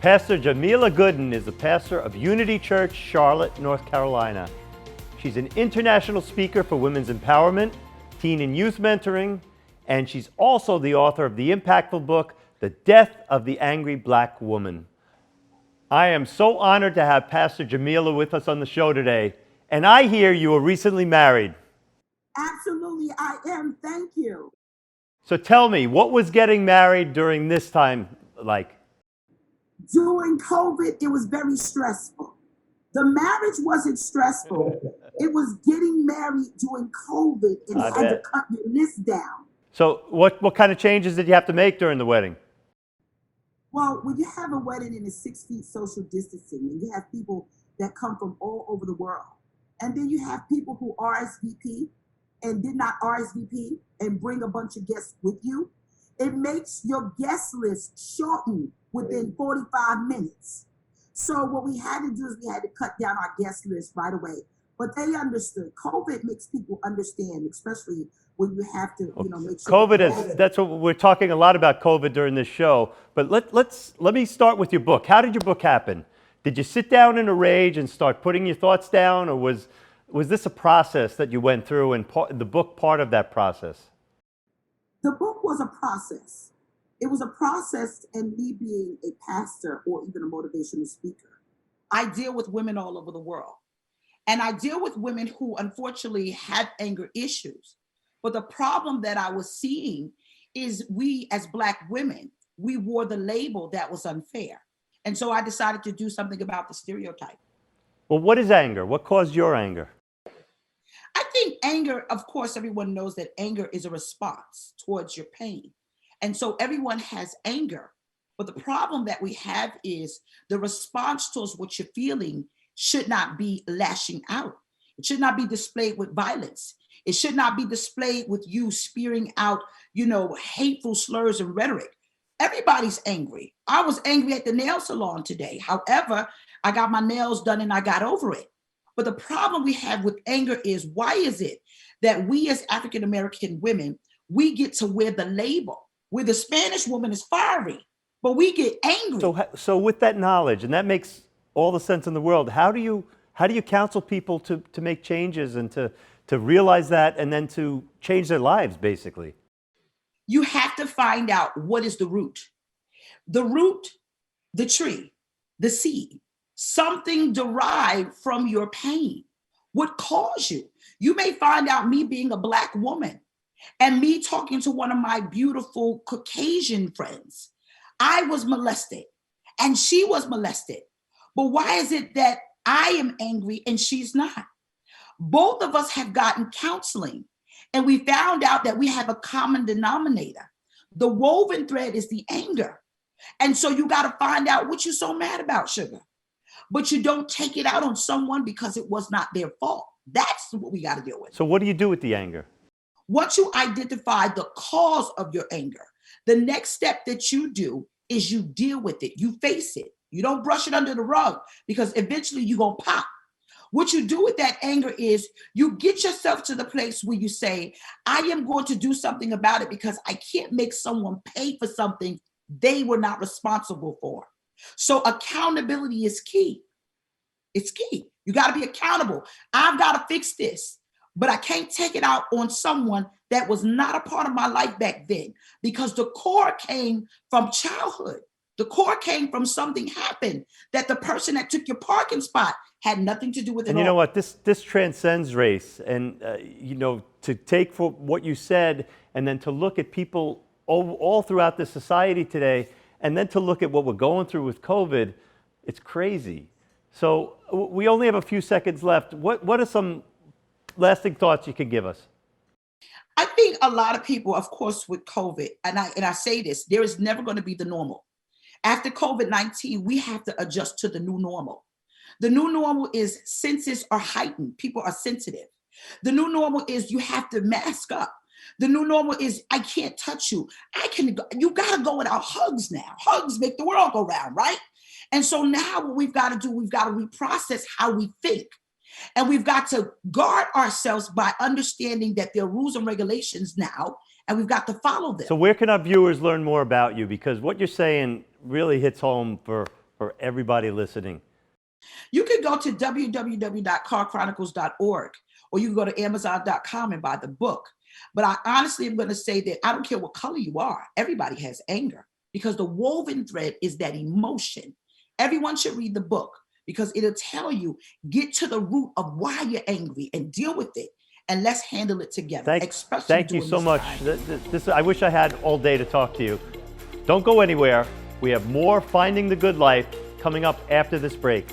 Pastor Jameliah Gooden is the pastor of Unity Church, Charlotte, North Carolina. She's an international speaker for women's empowerment, teen and youth mentoring, and she's also the author of the impactful book, The Death of the Angry Black Woman. I am so honored to have Pastor Jameliah with us on the show today, and I hear you were recently married. Absolutely, I am. Thank you. So tell me, what was getting married during this time like? During COVID, it was very stressful. The marriage wasn't stressful. It was getting married during COVID and I had to bet. cut your list down. So what kind of changes did you have to make during the wedding? Well, when you have a wedding and it's 6 feet social distancing, and you have people that come from all over the world, and then you have people who RSVP and did not RSVP and bring a bunch of guests with you, it makes your guest list shorten within 45 minutes. So what we had to do is we had to cut down our guest list right away. But they understood. COVID makes people understand, especially when you have to, make sure. COVID that's what we're talking a lot about COVID during this show. But let me start with your book. How did your book happen? Did you sit down in a rage and start putting your thoughts down, or was this a process that you went through and the book part of that process? The book was a process. It was a process, and me being a pastor or even a motivational speaker, I deal with women all over the world. And I deal with women who unfortunately have anger issues. But the problem that I was seeing is we as Black women, we wore the label that was unfair. And so I decided to do something about the stereotype. Well, what is anger? What caused your anger? I think anger, of course, everyone knows that anger is a response towards your pain. And so everyone has anger. But the problem that we have is the response towards what you're feeling should not be lashing out. It should not be displayed with violence. It should not be displayed with you spewing out, hateful slurs and rhetoric. Everybody's angry. I was angry at the nail salon today. However, I got my nails done and I got over it. But the problem we have with anger is, why is it that we as African American women, we get to wear the label where the Spanish woman is fiery, but we get angry. So with that knowledge, and that makes all the sense in the world, how do you counsel people to make changes and to realize that and then to change their lives, basically? You have to find out what is the root. The root, the tree, the seed, something derived from your pain. What caused you? You may find out, me being a Black woman and me talking to one of my beautiful Caucasian friends, I was molested and she was molested. But why is it that I am angry and she's not? Both of us have gotten counseling, and we found out that we have a common denominator. The woven thread is the anger. And so you got to find out what you're so mad about, sugar. But you don't take it out on someone because it was not their fault. That's what we got to deal with. So what do you do with the anger? Once you identify the cause of your anger, the next step that you do is you deal with it. You face it. You don't brush it under the rug, because eventually you're going to pop. What you do with that anger is you get yourself to the place where you say, I am going to do something about it, because I can't make someone pay for something they were not responsible for. So accountability is key. It's key. You got to be accountable. I've got to fix this, but I can't take it out on someone that was not a part of my life back then, because the core came from childhood. The core came from something happened that the person that took your parking spot had nothing to do with it. And you know what? This transcends race. And, to take for what you said and then to look at people all throughout the society today, and then to look at what we're going through with COVID, it's crazy. So we only have a few seconds left. What are some lasting thoughts you can give us? I think a lot of people, of course, with COVID, and I say this, there is never going to be the normal. After COVID-19, we have to adjust to the new normal. The new normal is senses are heightened. People are sensitive. The new normal is you have to mask up. The new normal is I can't touch you. You got to go without hugs now. Hugs make the world go round, right? And so now what we've got to do, we've got to reprocess how we think. And we've got to guard ourselves by understanding that there are rules and regulations now, and we've got to follow them. So where can our viewers learn more about you? Because what you're saying really hits home for for everybody listening? You can go to www.carchronicles.org, or you can go to amazon.com and buy the book. But I honestly am going to say that I don't care what color you are. Everybody has anger, because the woven thread is that emotion. Everyone should read the book, because it'll tell you, get to the root of why you're angry and deal with it. And let's handle it together. Thank you so much. I wish I had all day to talk to you. Don't go anywhere. We have more Finding the Good Life coming up after this break.